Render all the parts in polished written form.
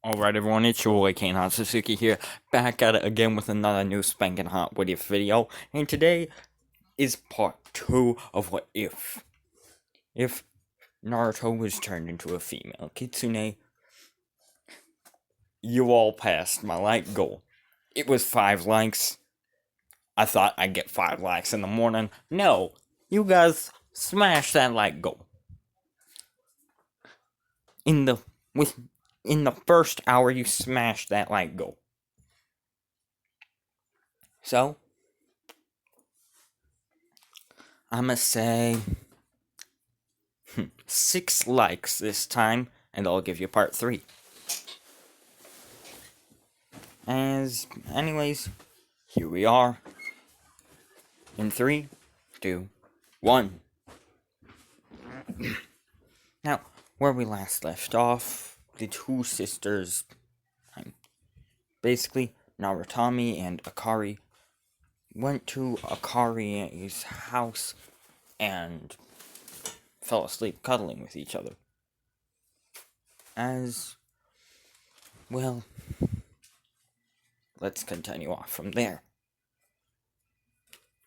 Alright everyone, it's your boy Kane Suzuki here, back at it again with another new spanking hot what if video, and today is part 2 of what if. If Naruto was turned into a female Kitsune, you all passed my like goal. It was 5 likes. I thought I'd get 5 likes in the morning. No, you guys smashed that like goal. In the first hour, you smashed that like goal. So, I'ma say 6 likes this time, and I'll give you part 3. Anyways, here we are. In 3, 2, 1. Now, where we last left off, the two sisters, basically Narutami and Akari, went to Akari's house and fell asleep cuddling with each other. Let's continue off from there.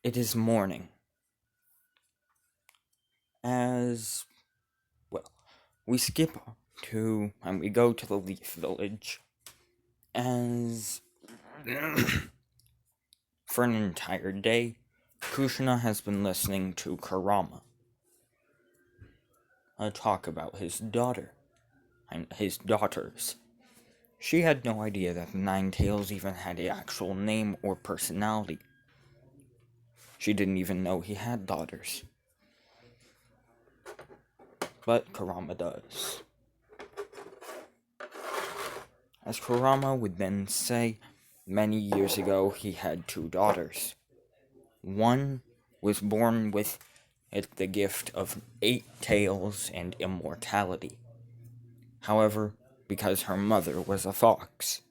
It is morning. We skip to, and we go to the Leaf Village, for an entire day, Kushina has been listening to Kurama talk about his daughter, and his daughters. She had no idea that the Nine Tails even had an actual name or personality. She didn't even know he had daughters. But Kurama does. As Kurama would then say, many years ago he had 2 daughters. One was born with the gift of 8 tails and immortality. However, because her mother was a fox.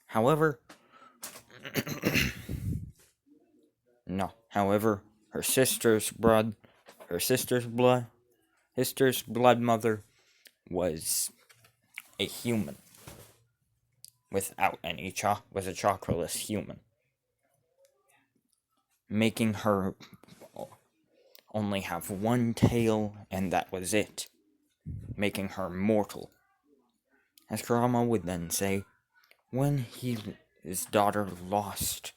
However, her sister's blood mother was a human. Without any was a chakraless human. Making her only have 1 tail, and that was it. Making her mortal. As Kurama would then say, when his daughter lost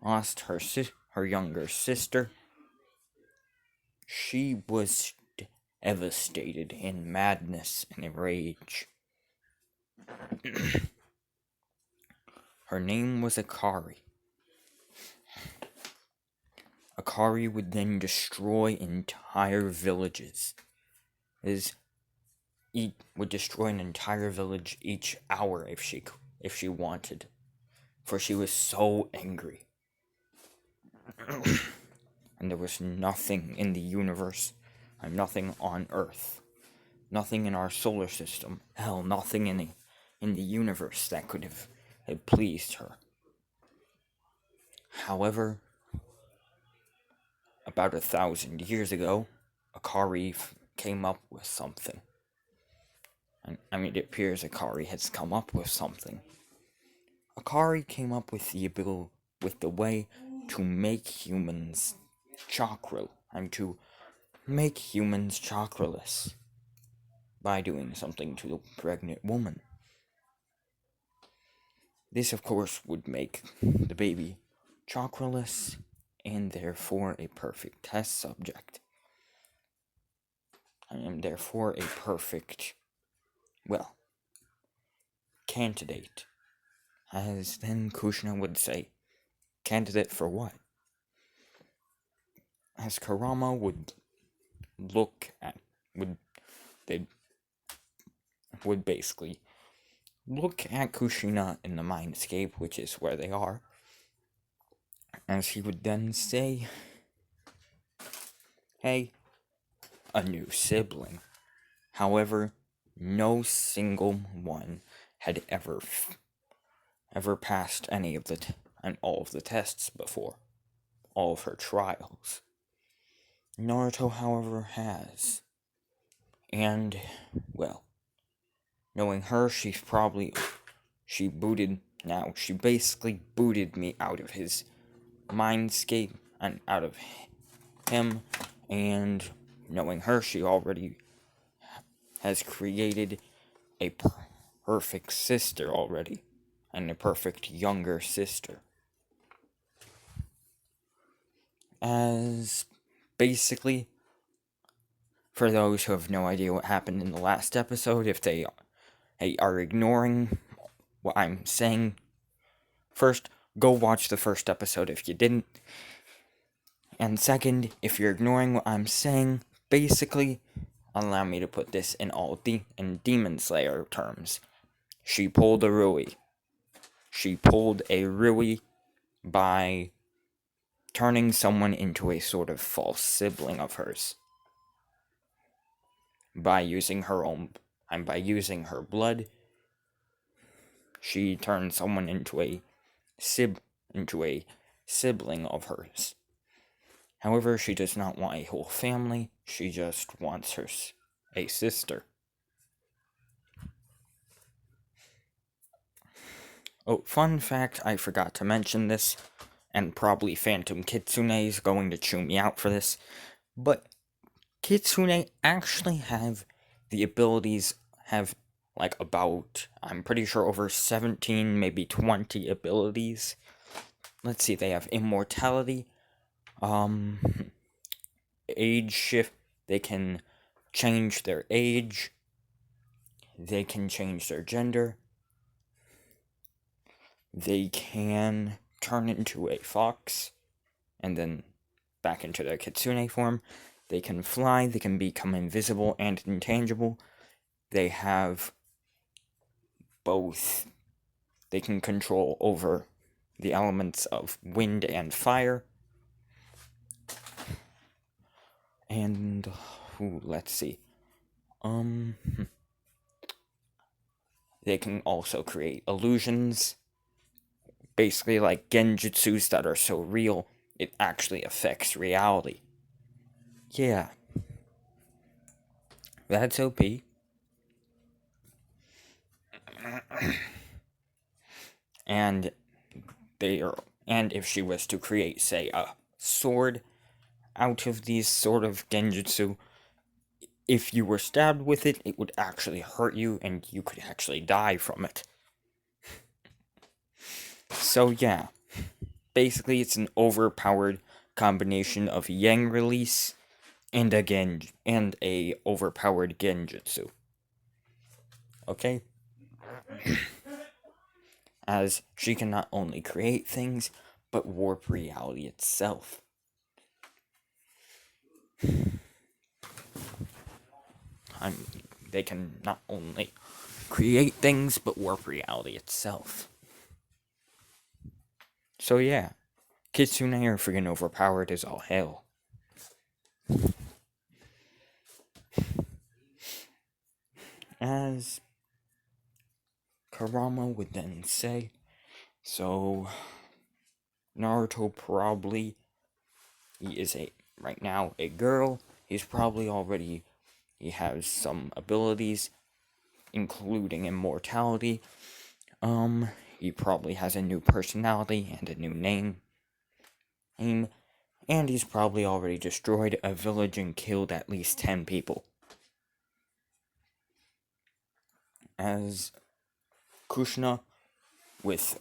her younger sister, she was devastated in madness and rage. Her name was Akari. Akari would then destroy entire villages. Would destroy an entire village each hour if she wanted, for she was so angry. And there was nothing in the universe, and nothing on Earth, nothing in our solar system, hell, nothing in the universe that could have pleased her. However, about 1,000 years ago, Akari came up with something. It appears Akari has come up with something. Akari came up with the way to make humans chakra, and to make humans chakraless by doing something to the pregnant woman. This, of course, would make the baby chakraless, and therefore a perfect test subject. And therefore a perfect, candidate. As then Kushina would say, candidate for what? As Kurama would basically look at Kushina in the mindscape, which is where they are, as he would then say, hey, a new sibling. However, no single one had ever passed any of all of the tests before, all of her trials. Naruto, however, has. And, Knowing her, she basically booted me out of his mindscape and out of him, and knowing her, she already has created a perfect sister already, and a perfect younger sister. As basically, for those who have no idea what happened in the last episode, if they are ignoring what I'm saying, first, go watch the first episode if you didn't. And second, if you're ignoring what I'm saying, basically, allow me to put this in in Demon Slayer terms. She pulled a Rui. She pulled a Rui by turning someone into a sort of false sibling of hers. By using her blood, she turned someone into a sibling of hers. However, she does not want a whole family, she just wants a sister. Oh, fun fact, I forgot to mention this, and probably Phantom Kitsune is going to chew me out for this, but Kitsune actually have about, I'm pretty sure, over 17, maybe 20 abilities. Let's see, they have immortality, age shift, they can change their age, they can change their gender, they can turn into a fox, and then back into their Kitsune form, they can fly, they can become invisible and intangible, they have both, they can control over the elements of wind and fire, and, let's see, they can also create illusions, basically like genjutsus that are so real, it actually affects reality. Yeah. That's OP. And if she was to create, say, a sword out of these sort of genjutsu, if you were stabbed with it, it would actually hurt you, and you could actually die from it. So yeah, basically it's an overpowered combination of yang release and a overpowered genjutsu. Okay? As she can not only create things, but warp reality itself. They can not only create things, but warp reality itself. So yeah, Kitsune are friggin' overpowered as all hell. As Kurama would then say, so Naruto probably, he is right now a girl, he has some abilities, including immortality, he probably has a new personality and a new name, and he's probably already destroyed a village and killed at least 10 people. As Kushina, with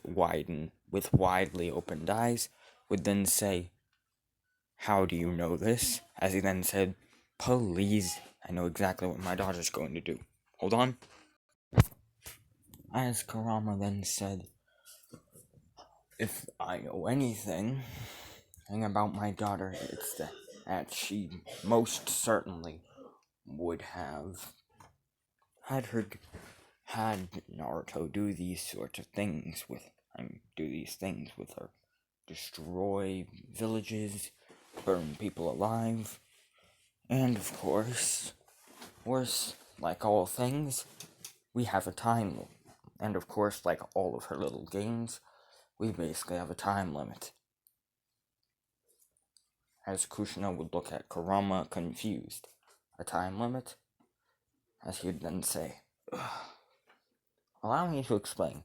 widely opened eyes, would then say, "How do you know this?" As he then said, "Please, I know exactly what my daughter's going to do. Hold on." As Kurama then said, "If I know anything about my daughter, it's that she most certainly would have had Naruto do these sorts of things with her. Destroy villages, burn people alive, and of course, worse, like all things, we have a time limit. And of course, like all of her little games, we basically have a time limit." As Kushina would look at Kurama confused. A time limit? as he'd then say, "Allow me to explain.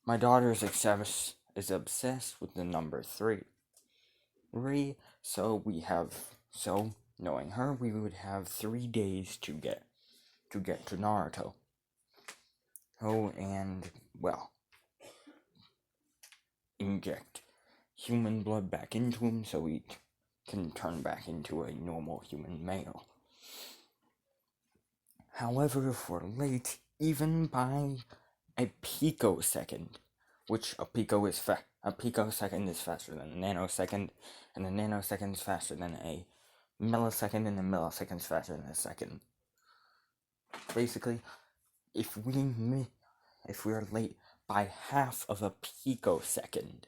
My daughter is obsessed with the number 3. So knowing her, we would have 3 days to get to Naruto. Oh, and, well, inject human blood back into him so he can turn back into a normal human male. However, if we're late, even by a picosecond, which a picosecond is faster than a nanosecond, and a nanosecond is faster than a millisecond, and a millisecond is faster than a second. Basically, if we are late by half of a picosecond,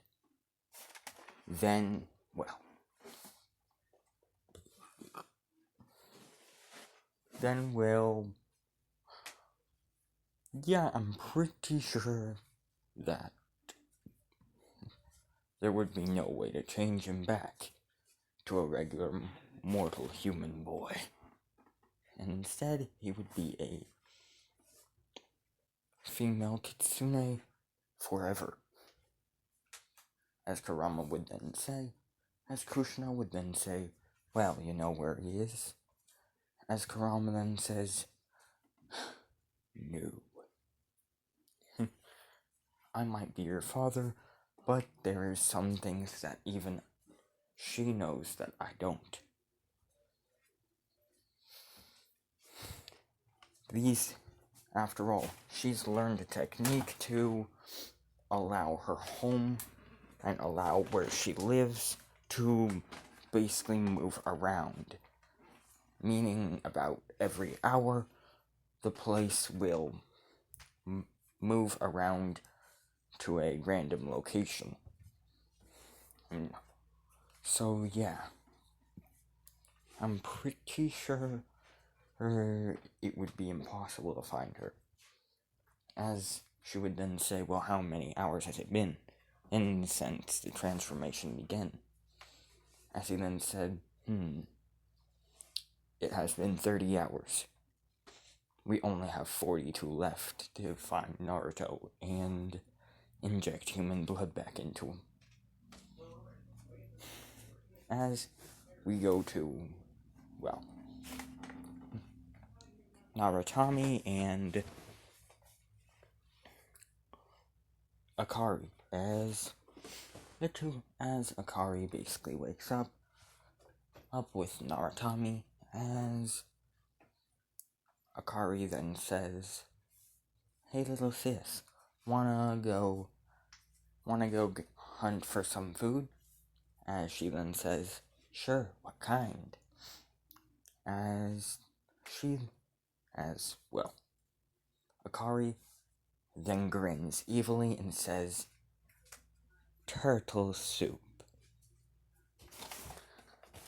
then, well, then we'll, yeah, I'm pretty sure that there would be no way to change him back to a regular mortal human boy. And instead, he would be a female Kitsune forever. As Kurama would then say, as Kushina would then say, well, you know where he is. As Kurama then says, no. I might be your father, but there are some things that even she knows that I don't. After all, she's learned a technique to allow her home and allow where she lives to basically move around. Meaning about every hour, the place will move around to a random location. So yeah, I'm pretty sure it would be impossible to find her. As she would then say, well, how many hours has it been since the transformation began? As he then said, it has been 30 hours. We only have 42 left to find Naruto and inject human blood back into him. As we go to, well, Narutami and Akari, as Akari basically wakes up with Narutami, as Akari then says, hey little sis, wanna go hunt for some food? As she then says, sure, what kind? Akari then grins evilly and says, turtle soup.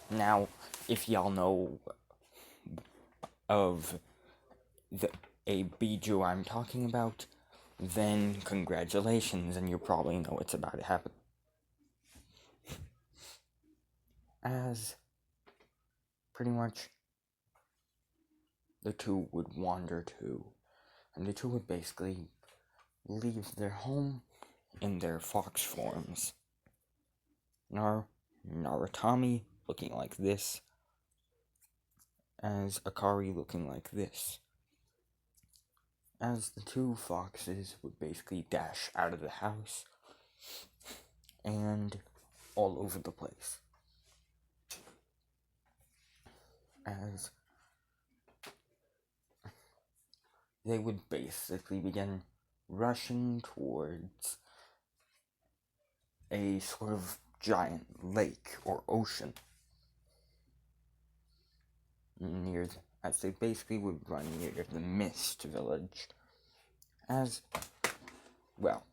Now, if y'all know of a biju I'm talking about, then congratulations, and you probably know it's about to happen. As pretty much the two would wander to, and the two would basically leave their home in their fox forms. Narutami looking like this, as Akari looking like this. As the two foxes would basically dash out of the house and all over the place. As they would basically begin rushing towards a sort of giant lake or ocean as they basically would run near the Mist Village. As, well,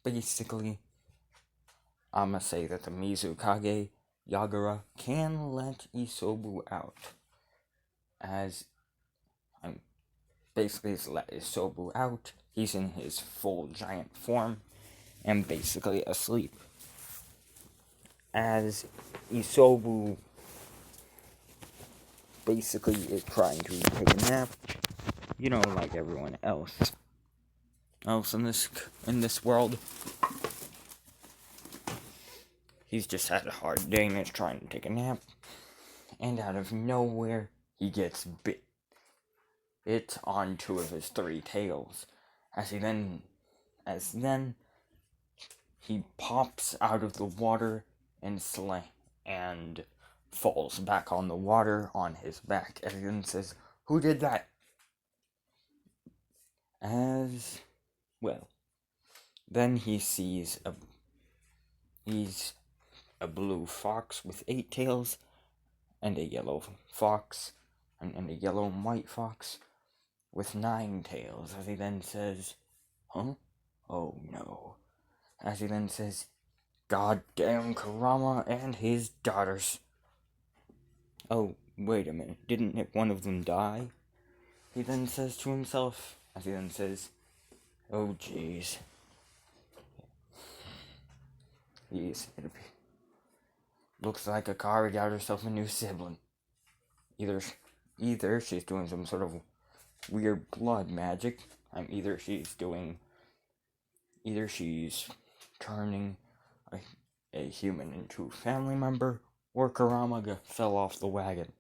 basically, I'ma say that the Mizukage Yagura can let Isobu out, as basically let Isobu out. He's in his full giant form and basically asleep. As Isobu basically is trying to take a nap, like everyone else in this world. He's just had a hard day and is trying to take a nap, and out of nowhere, he gets bit on two of his three tails, as then he pops out of the water and falls back on the water on his back, and then says, "Who did that?" Then he sees a blue fox with 8 tails, and a yellow fox, and a yellow and white fox with 9 tails, as he then says, "Huh? Oh no." As he then says, "Goddamn Kurama and his daughters." "Oh, wait a minute, didn't one of them die?" he then says to himself, as he then says, "Oh jeez." It looks like Akari got herself a new sibling. Either she's doing some sort of weird blood magic, either she's turning a human into a family member, or Kurama fell off the wagon.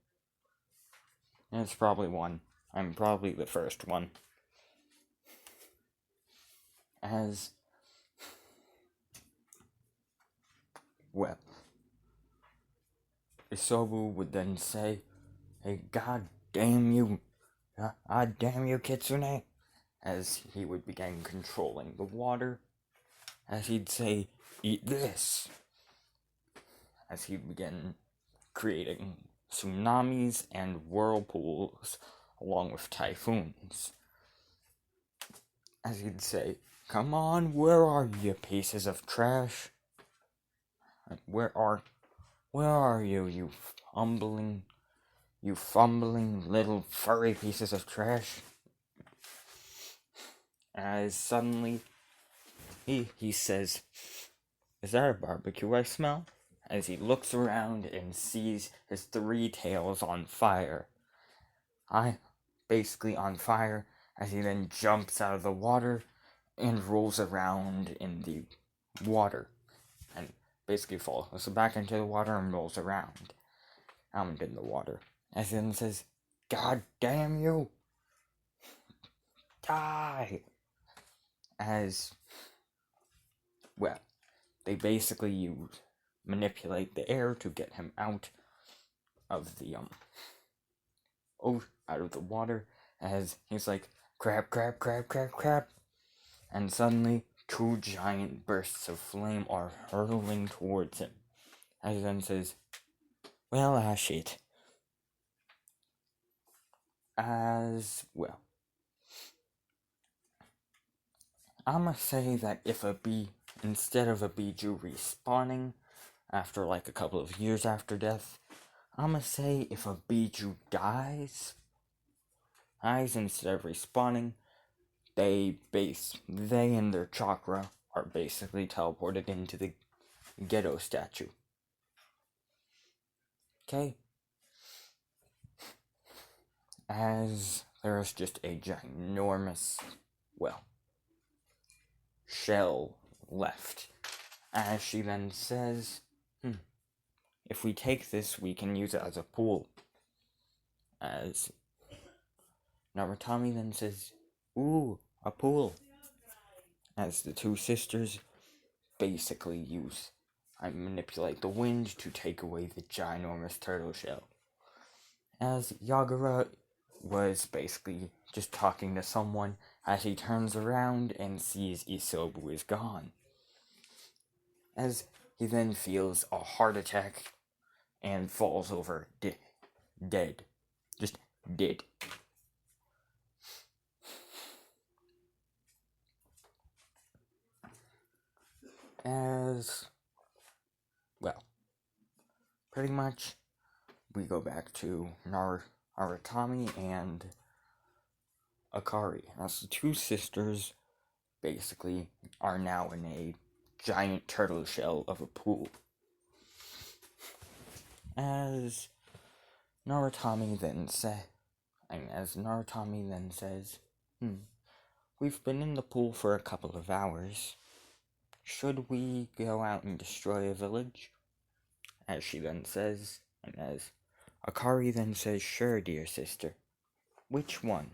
And it's probably one. I'm probably the first one. Isobu would then say, "Hey, god damn you, Kitsune," as he would begin controlling the water, as he'd say, "Eat this," as he'd begin creating tsunamis and whirlpools, along with typhoons, as he'd say, "Come on, where are you pieces of trash? Where are you, you fumbling little furry pieces of trash?" As suddenly, he says, "Is that a barbecue I smell?" As he looks around and sees his 3 tails on fire. Basically on fire, as he then jumps out of the water and rolls around in the water. And basically falls back into the water and rolls around in the water. As he then says, "God damn you! Die!" They basically manipulate the air to get him out of the out of the water, as he's like, "Crap, crap, crap, crap, crap," and suddenly 2 giant bursts of flame are hurtling towards him, as he then says, "Well, shit." I'ma say that instead of a Biju respawning after like a couple of years after death, I'ma say if a Biju dies instead of respawning, they and their chakra are basically teleported into the ghetto statue. Okay? As there's just a ginormous, shell left. As she then says, "If we take this, we can use it as a pool." As Narutami then says, "Ooh, a pool." As the 2 sisters basically manipulate the wind to take away the ginormous turtle shell. As Yagura was basically just talking to someone, as he turns around and sees Isobu is gone. As he then feels a heart attack and falls over dead. Just dead. Pretty much, we go back to Narutami and Akari, as the 2 sisters basically are now in a giant turtle shell of a pool. As Narutami then says, we've been in the pool for a couple of hours. Should we go out and destroy a village? As she then says, and as Akari then says, sure, dear sister. Which one?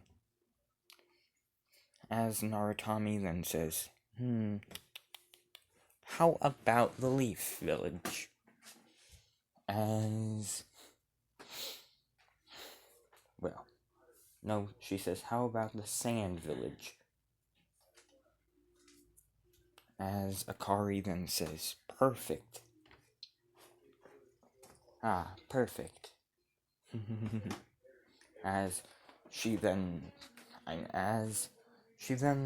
As Narutami then says, how about the Leaf Village? She says, how about the Sand Village? As Akari then says, perfect. Perfect. as she then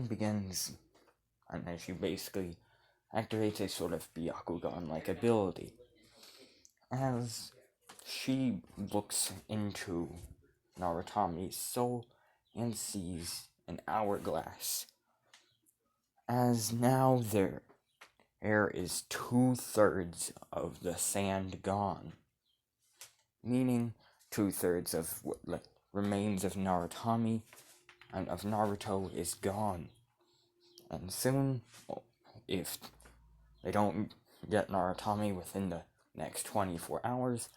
begins, and as she basically activates a sort of Byakugan-like ability. As she looks into Narutami's soul and sees an hourglass. As now there is 2/3 of the sand gone. Meaning 2/3 of what remains of Narutami and of Naruto is gone. And soon, if they don't get Narutami within the next 24 hours,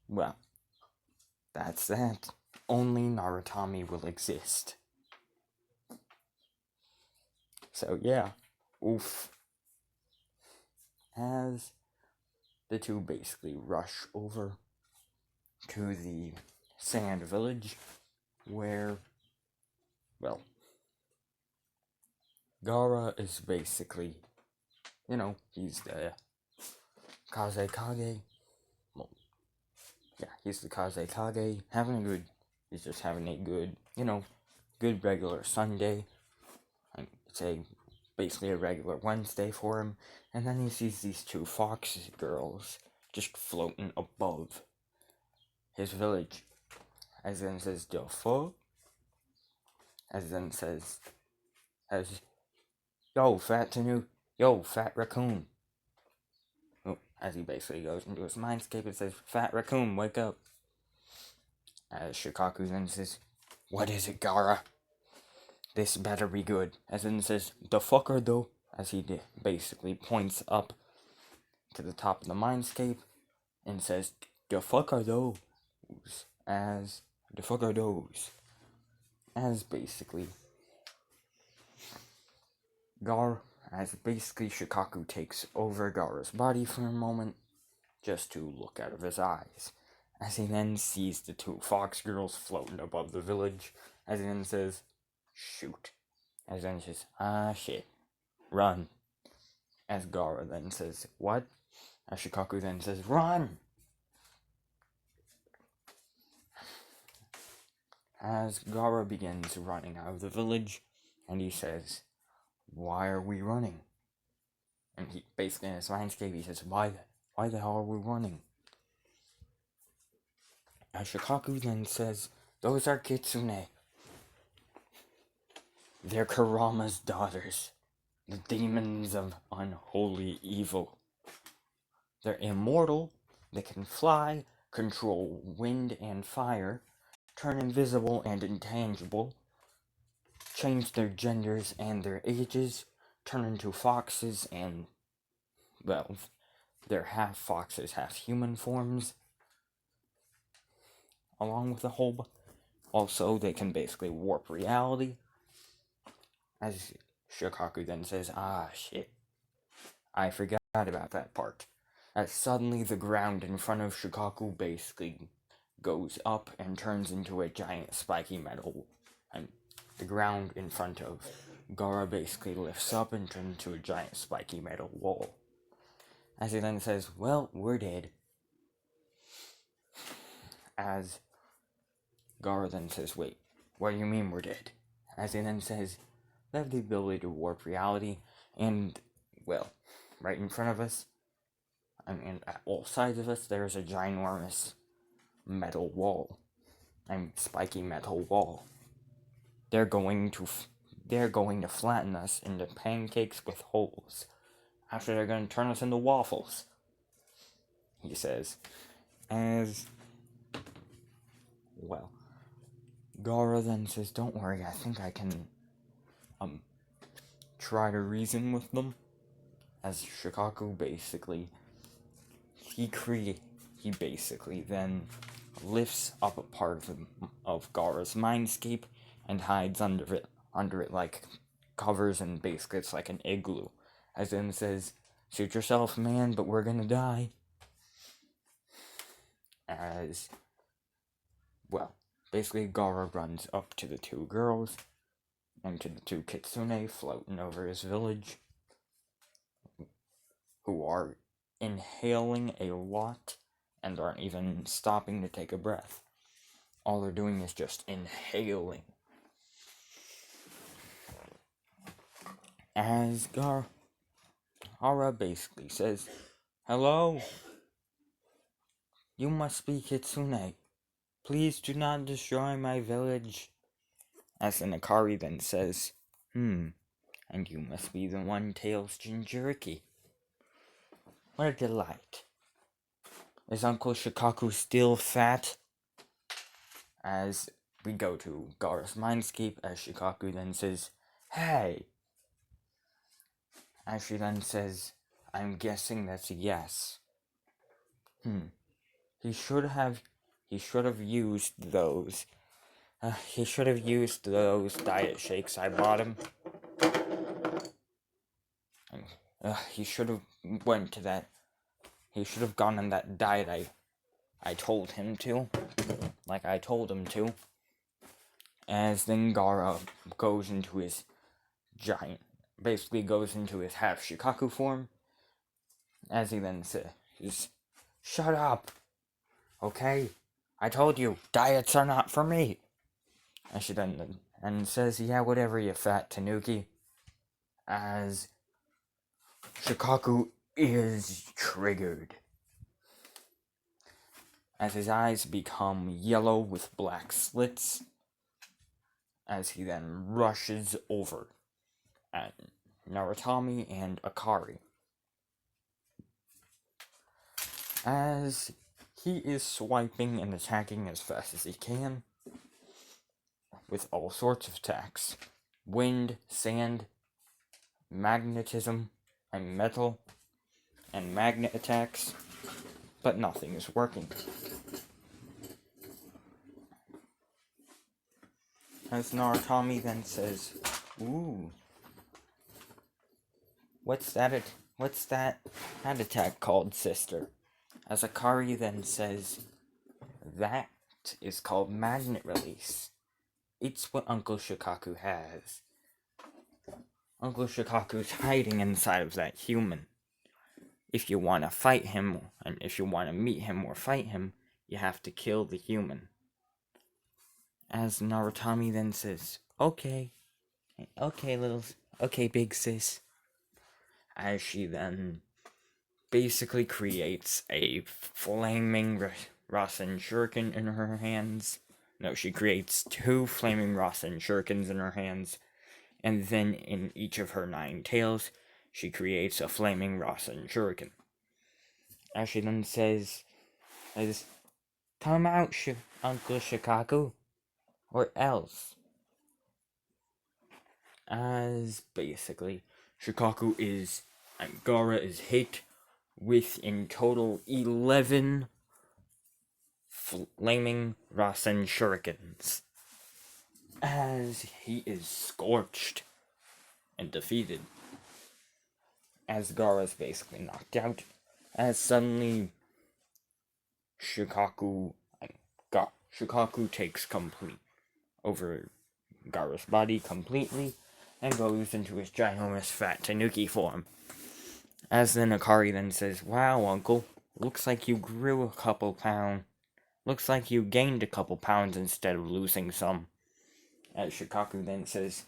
well, that's that. Only Narutami will exist. So yeah, oof. As the two basically rush over to the Sand Village, where, well, Gaara is basically, he's the Kazekage. Well, yeah, he's the Kazekage, he's just having a good, good regular Sunday. I'd basically a regular Wednesday for him. And then he sees these two fox girls just floating above his village. As then says, the fuck? As then says, yo, fat raccoon. As he basically goes into his mindscape and says, fat raccoon, wake up. As Shikaku then says, what is it, Gaara? This better be good. As then says, the fucker though? As he basically points up to the top of the mindscape and says, the fuck are those? As the fuck are those? As basically Shikaku takes over Gaara's body for a moment, just to look out of his eyes. As he then sees the two fox girls floating above the village, as he then says, shoot. As then says, shit, run. As Gaara then says, what? As Shikaku then says, run! As Gaara begins running out of the village, and he says, why are we running? And he basically in his mindscape, he says, why the hell are we running? As Shikaku then says, those are Kitsune. They're Kurama's daughters, the demons of unholy evil. They're immortal, they can fly, control wind and fire, turn invisible and intangible, change their genders and their ages, turn into foxes and, well, they're half foxes, half human forms, along with a whole. Also, they can basically warp reality. As Shikaku then says, shit, I forgot about that part. As suddenly the ground in front of Shikaku basically goes up and turns into a giant spiky metal. And the ground in front of Gaara basically lifts up and turns into a giant spiky metal wall. As he then says, well, we're dead. As Gaara then says, wait, what do you mean we're dead? As he then says, they have the ability to warp reality, and, well, right in front of us, at all sides of us, there's a ginormous metal wall. Spiky metal wall. They're going to flatten us into pancakes with holes. After they're going to turn us into waffles, he says. As Well, Gara then says, "Don't worry, I think I can, try to reason with them." As Shikaku basically, he basically then lifts up a part of Gara's mindscape and hides under it like covers, and basically it's like an igloo. As in says, "Suit yourself, man, but we're gonna die." As, well, basically Gara runs up to the two girls and to the two Kitsune floating over his village, who are inhaling a lot and aren't even stopping to take a breath. All they're doing is just inhaling. As Gara basically says, "Hello? You must be Kitsune. Please do not destroy my village." As the Nakari then says, "And you must be the one-tailed Jinchuriki. What a delight. Is Uncle Shikaku still fat?" As we go to Gara's mindscape, as Shikaku then says, "Hey!" As she then says, "I'm guessing that's a yes. He should have used those. He should have used those diet shakes I bought him. He should have went to that. He should have gone on that diet I told him to, like I told him to." As then Gara goes into his half Shikaku form, as he then says, "Shut up, okay? I told you, diets are not for me." And she then says, "Yeah, whatever, you fat tanuki." As Shikaku is triggered, as his eyes become yellow with black slits, as he then rushes over at Narutami and Akari. As he is swiping and attacking as fast as he can, with all sorts of attacks: wind, sand, magnetism, and metal, and magnet attacks, but nothing is working. As Narutami then says, "Ooh, what's that attack called, sister?" As Akari then says, "That is called magnet release. It's what Uncle Shikaku has. Uncle Shikaku's hiding inside of that human. If you want to fight him, and if you want to meet him or fight him, you have to kill the human." As Narutami then says, okay, big sis." As she then basically creates a flaming Rasen Shuriken in her hands. No, she creates two flaming Rasen Shurikens in her hands, and then in each of her 9 tails, she creates a flaming Rasen Shuriken. As she then says, "Come out, Uncle Shikaku, or else." As basically, Gara is hit with in total 11 flaming Rasen Shurikens, as he is scorched and defeated. As Gara is basically knocked out, as suddenly Shikaku takes complete over Gara's body completely and goes into his ginormous fat tanuki form. As then Akari then says, "Wow, Uncle, looks like you grew a couple pounds. Looks like you gained a couple pounds instead of losing some." As Shikaku then says,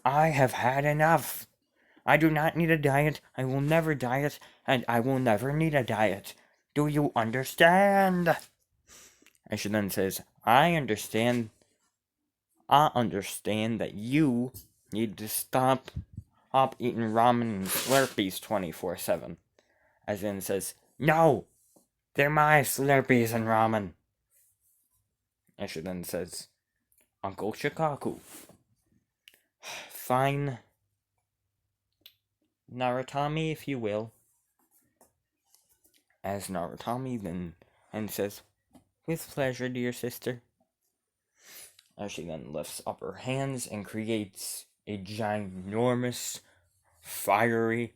"I have had enough. I do not need a diet, I will never diet, and I will never need a diet. Do you understand?" And she then says, I understand that you need to stop eating ramen and Slurpees 24/7. As in says, "No! They're my Slurpees and ramen." And she then says, Uncle Shikaku. Fine. Narutami, if you will. As Narutami then and says, with pleasure, dear sister. As she then lifts up her hands and creates a ginormous, fiery,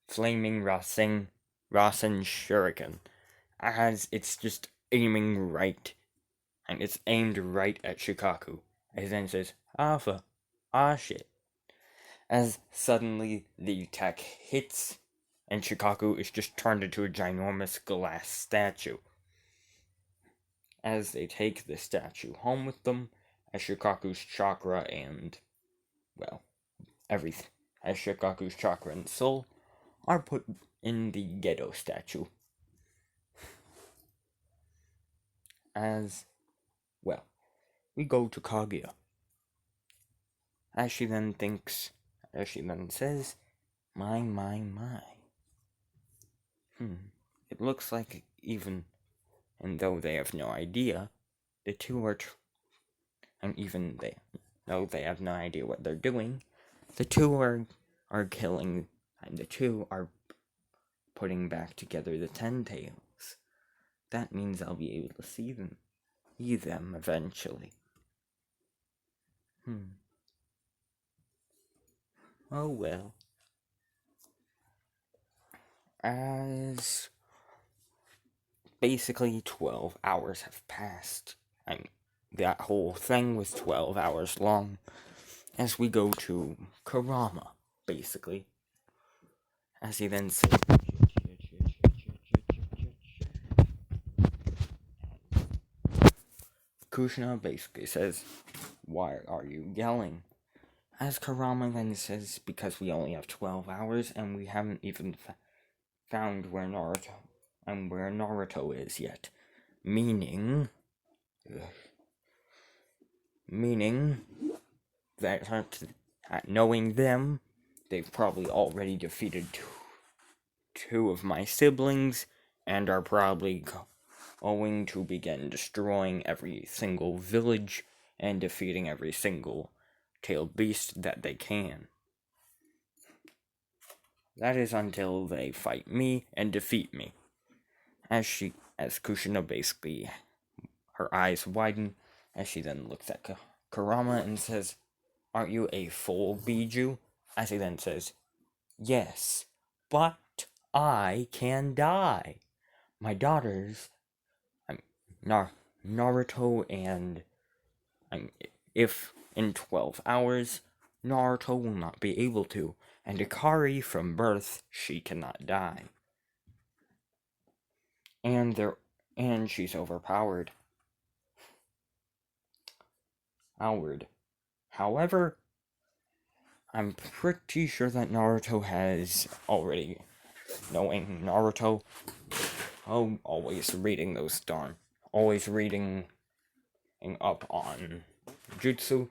flaming Rasen shuriken. As it's just aiming right, and it's aimed right at Shikaku. As he then says, Alpha, shit. As suddenly the attack hits, and Shikaku is just turned into a ginormous glass statue. As they take the statue home with them, as Shikaku's chakra and, well, everything, as Shikaku's chakra and soul are put in the Gedo statue. As, well, we go to Kaguya. As she then says, my. It looks like even, and though they have no idea, the two are, though they have no idea what they're doing, the two are killing, and the two are putting back together the 10 tails. That means I'll be able to see them eventually. Oh well. As basically 12 hours have passed. That whole thing was 12 hours long. As we go to Kurama, basically. As he then says, Kushina basically says, why are you yelling? As Kurama then says, because we only have 12 hours and we haven't even found where Naruto is yet. Meaning that knowing them, they've probably already defeated two of my siblings and are probably going to begin destroying every single village and defeating every single tailed beast that they can. That is until they fight me and defeat me. As Kushina basically, her eyes widen, as she then looks at Kurama and says, aren't you a full Biju? As he then says, yes, but I can die. My daughters, Naruto and, if in 12 hours, Naruto will not be able to, and Ikari from birth, she cannot die. And she's overpowered. However, I'm pretty sure that Naruto has already, knowing Naruto, always reading up on jutsu,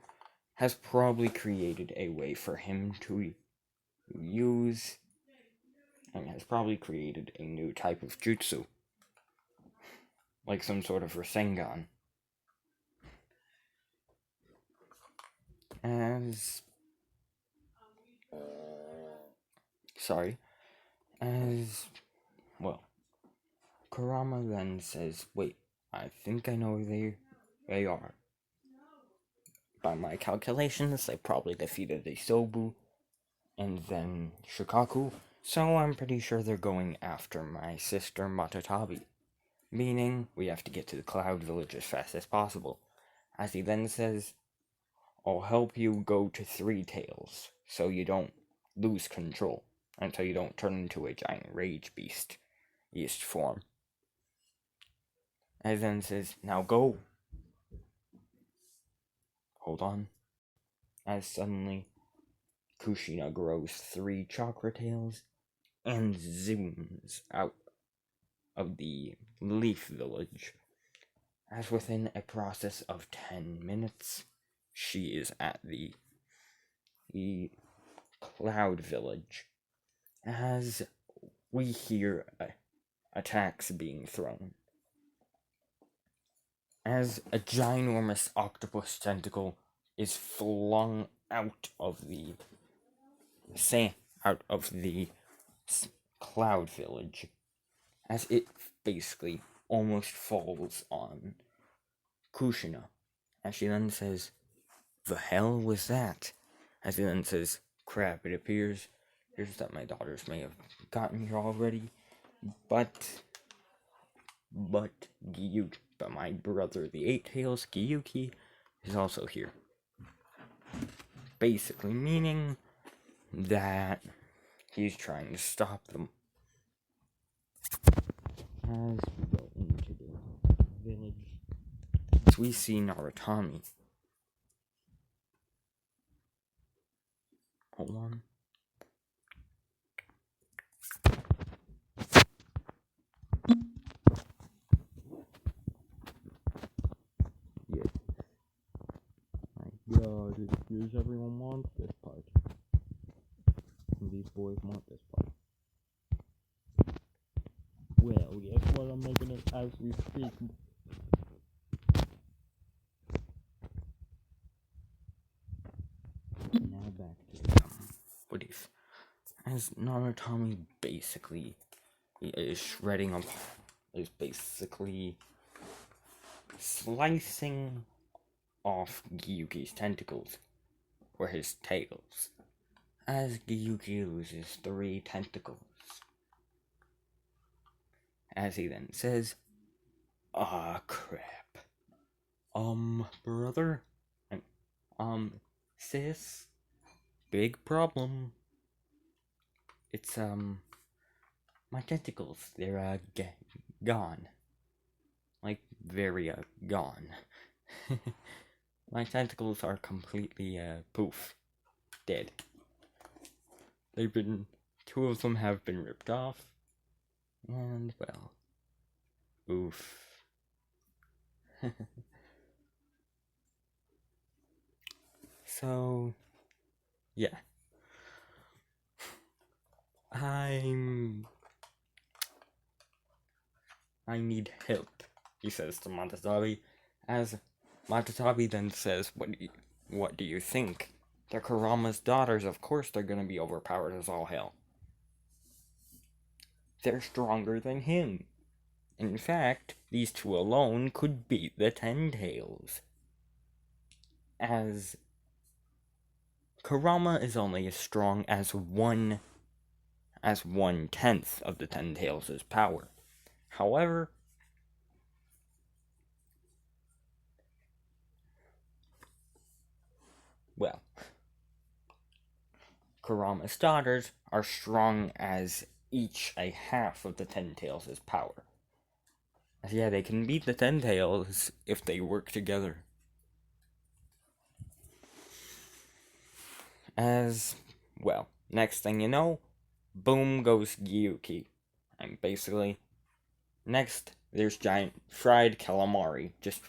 has probably created a way for him to use, and has probably created a new type of jutsu, like some sort of Rasengan. Kurama then says, wait, I think I know where they are. By my calculations, they probably defeated Isobu and then Shikaku, so I'm pretty sure they're going after my sister Matatabi. Meaning, we have to get to the Cloud Village as fast as possible. As he then says, I'll help you go to 3 Tails, so you don't lose control, until you don't turn into a giant rage beast form. As then says, now go. Hold on. As suddenly, Kushina grows 3 chakra tails and zooms out of the Leaf Village. As within a process of 10 minutes, she is at the Cloud Village. As we hear attacks being thrown. as a ginormous octopus tentacle is flung out of the cloud village, as it basically almost falls on Kushina, as she then says, "The hell was that?" As he then says, "Crap, it appears that my daughters may have gotten here already, but my brother, the Eight-Tails, Gyuki, is also here." Basically meaning that he's trying to stop them. As we go into the village, we see Narutami. Hold on. Yes. My God, it appears everyone wants this part. And these boys want this part. Well, guess what? I'm making it as we speak. Now back to the Woodies. As Narutami basically is basically slicing off Gyuki's tentacles, or his tails, as Gyuki loses 3 tentacles. As he then says, "Ah, crap. Brother? Sis? Big problem. It's, my tentacles, they're, gone. Like, very, gone. My tentacles are completely, poof. Dead. 2 of them have been ripped off. And, well, oof." So, yeah. I need help, he says to Matatabi, as Matatabi then says, what do you think? They're Kurama's daughters, of course they're gonna be overpowered as all hell. They're stronger than him. In fact, these 2 alone could beat the Ten-Tails. As Kurama is only as strong as 1/10 of the Ten-Tails' power. However, well, Kurama's daughters are strong as each a half of the Ten-Tails' power. Yeah, they can beat the Ten-Tails if they work together. As, well, next thing you know, boom goes Gyuki. And basically, next, there's giant fried calamari just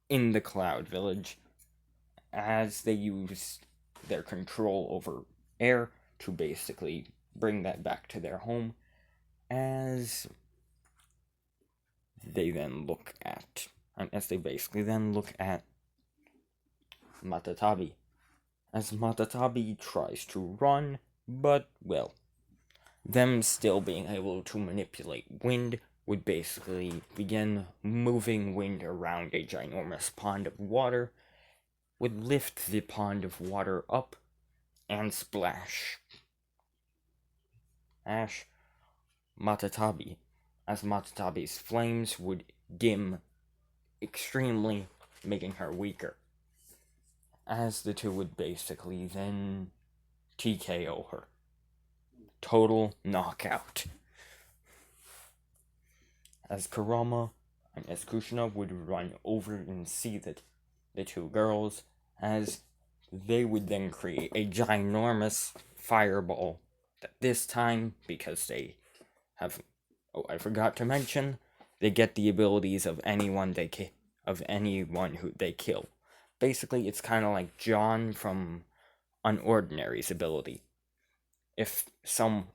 in the Cloud Village, as they use their control over air to basically bring that back to their home, as they basically then look at Matatabi, as Matatabi tries to run, but, well, them still being able to manipulate wind would basically begin moving wind around a ginormous pond of water, would lift the pond of water up, and splash Matatabi, as Matatabi's flames would dim extremely, making her weaker, as the 2 would basically then TKO her. Total knockout. As Kurama and as Kushina would run over and see the 2 girls, as they would then create a ginormous fireball. This time, because they have, I forgot to mention, they get the abilities of anyone who they kill. Basically, it's kind of like John from Unordinary's ability. If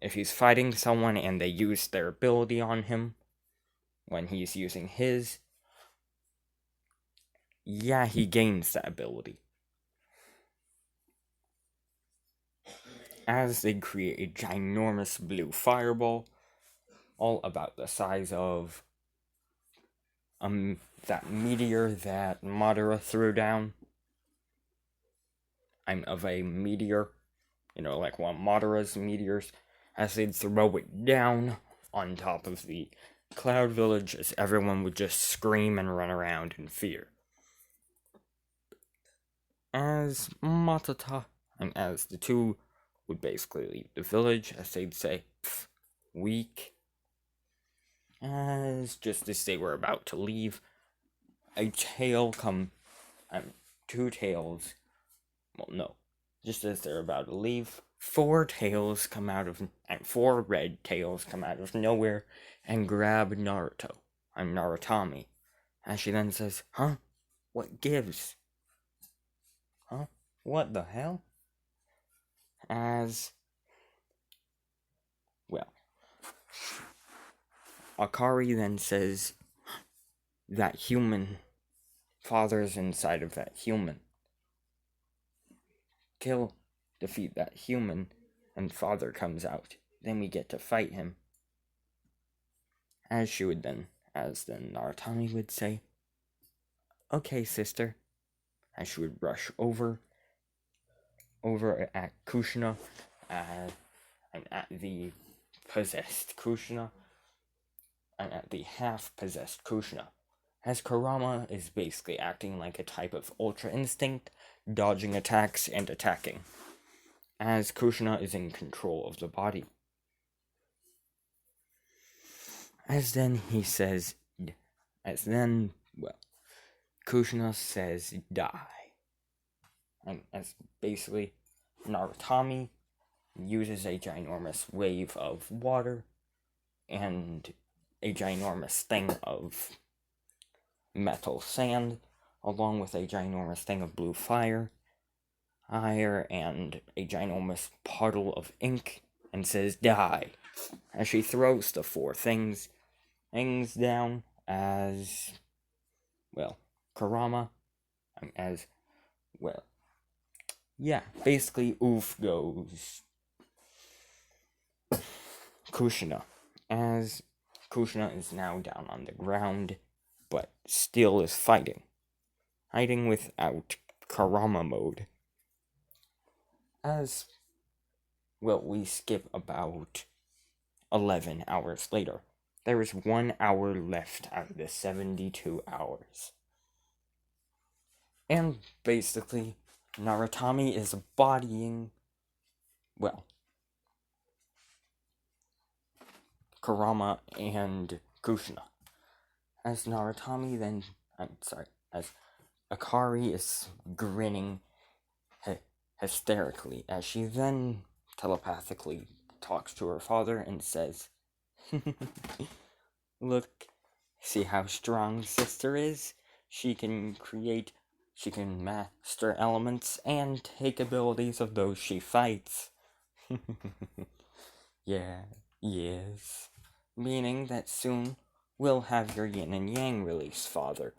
he's fighting someone and they use their ability on him when he's using his, yeah, he gains that ability. As they create a ginormous blue fireball, all about the size of that meteor that Madara threw down. I'm of a meteor, like one of Madara's meteors, as they'd throw it down on top of the Cloud Village, as everyone would just scream and run around in fear. As Matata and as the two would basically leave the village, as they'd say, weak. As just as they were about to leave, a tail two tails, well, no, just as they're about to leave, four red tails come out of nowhere and grab Naruto. I'm Narutami. And she then says, huh? What gives? Huh? What the hell? As, well, Akari then says, that human, father's inside of that human. Defeat that human, and father comes out. Then we get to fight him. As then Narutami would say, okay, sister. As she would rush over at Kushina, and at the possessed Kushina, and at the half-possessed Kushina. As Kurama is basically acting like a type of Ultra Instinct, dodging attacks and attacking. As Kushina is in control of the body. Kushina says die. And as basically, Narutami uses a ginormous wave of water and a ginormous thing of metal sand, along with a ginormous thing of blue fire, and a ginormous puddle of ink, and says die. As she throws the four things down, as, well, Kurama, as, well, yeah, basically oof goes Kushina, as Kushina is now down on the ground, but still is fighting without Kurama mode. As, well, we skip about 11 hours later. There is 1 hour left out of the 72 hours. And basically, Narutami is bodying, well, Kurama and Kushina. As Akari is grinning hysterically, as she then telepathically talks to her father and says, look, see how strong sister is? She can master elements and take abilities of those she fights. Yes. Meaning that soon we'll have your yin and yang release, father.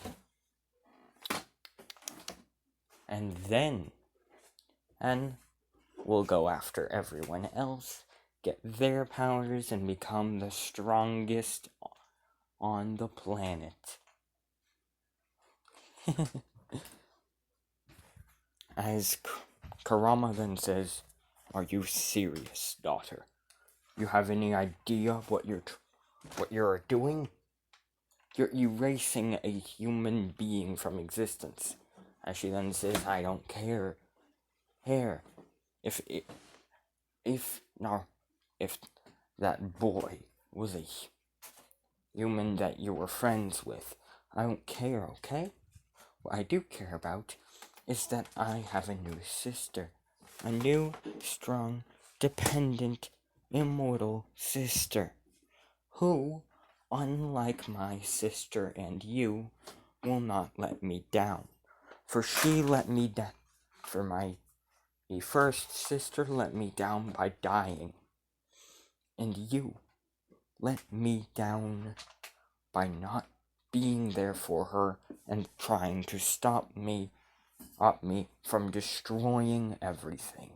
And then we'll go after everyone else, get their powers, and become the strongest on the planet. As Kurama then says, are you serious, daughter? You have any idea what you're doing? You're erasing a human being from existence. As she then says, I don't care. If that boy was a human that you were friends with, I don't care, okay? What I do care about is that I have a new sister. A new, strong, dependent, immortal sister. Who, unlike my sister and you, will not let me down. For she let me down. For my first sister let me down by dying. And you let me down by not being there for her and trying to stop me from destroying everything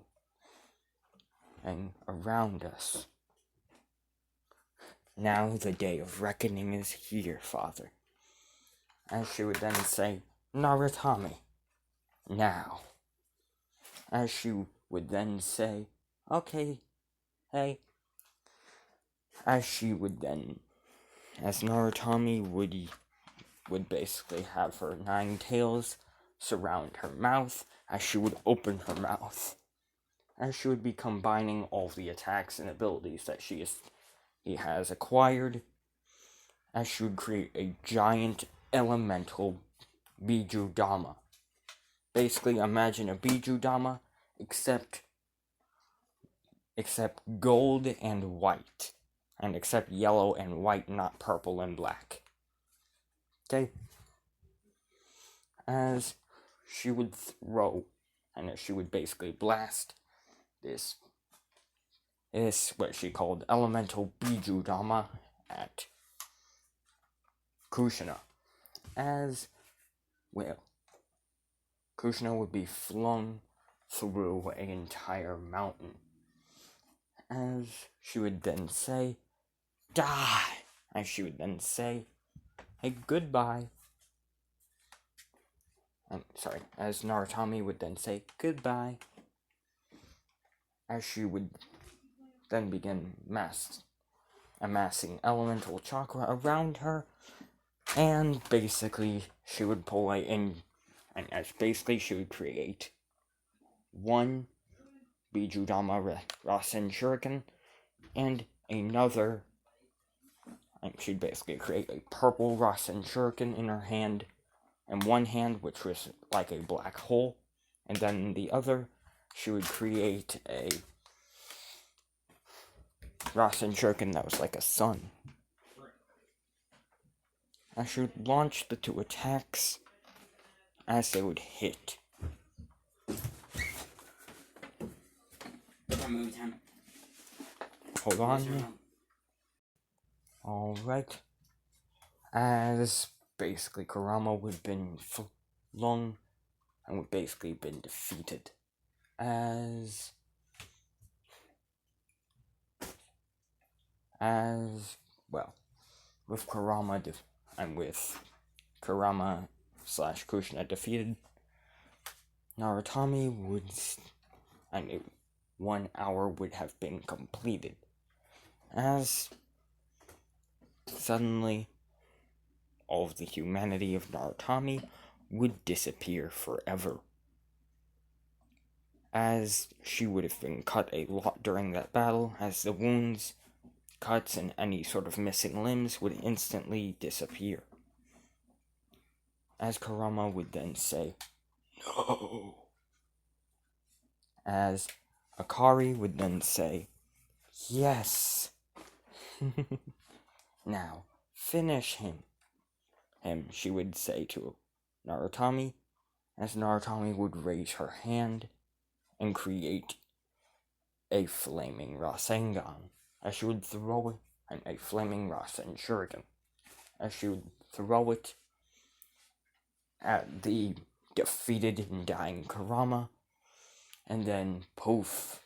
and around us. Now the day of reckoning is here, Father. As she would then say, Narutami, now. As she would then say, okay, hey. As Narutami would basically have her 9 tails surround her mouth, as she would open her mouth. As she would be combining all the attacks and abilities that he has acquired, as she would create a giant elemental Bijudama. Basically, imagine a Bijudama, except gold and white. And except yellow and white, not purple and black. Okay? As she would throw, and as she would basically blast this what she called elemental Bijudama at Kushina. As, well, Kushina would be flung through an entire mountain. As she would then say, die! As she would then say, hey, goodbye. As Narutami would then say, goodbye. As she would then begin amassing elemental chakra around her, and basically she would pull she would create one Bijudama Rasen Shuriken and another, and she'd basically create a purple Rasen Shuriken in her hand, and one hand which was like a black hole, and then in the other she would create a Rasen Shuriken that was like a sun. As she would launch the 2 attacks as they would hit. Hold on. Alright. As basically Kurama would have been flung and would basically been defeated. As well, with Kurama / Kushina defeated, Narutami would, 1 hour would have been completed. As suddenly, all of the humanity of Narutami would disappear forever. As she would have been cut a lot during that battle, as the wounds, cuts, and any sort of missing limbs would instantly disappear. As Kurama would then say, no. As Akari would then say, yes. Now, finish him. She would say to Narutami, as Narutami would raise her hand and create a flaming Rasengan, as she would throw it, a flaming Rasen Shuriken, as she would throw it at the defeated and dying Kurama, and then poof,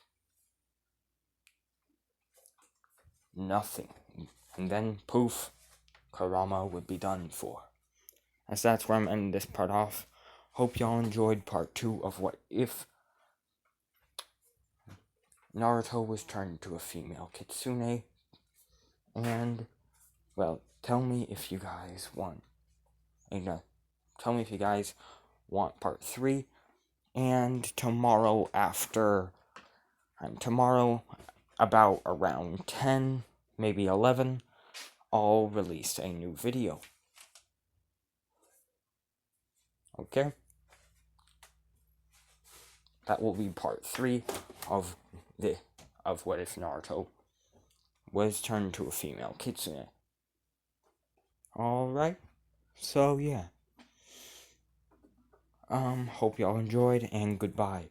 nothing, and then poof, Kurama would be done for. As that's where I'm ending this part off. Hope y'all enjoyed part 2 of what if Naruto was turned into a female Kitsune. And, well, tell me if you guys want part 3. And tomorrow about around 10, maybe 11, I'll release a new video. Okay? That will be part 3 of what if Naruto was turned into a female Kitsune. Alright? So, yeah. Hope y'all enjoyed, and goodbye.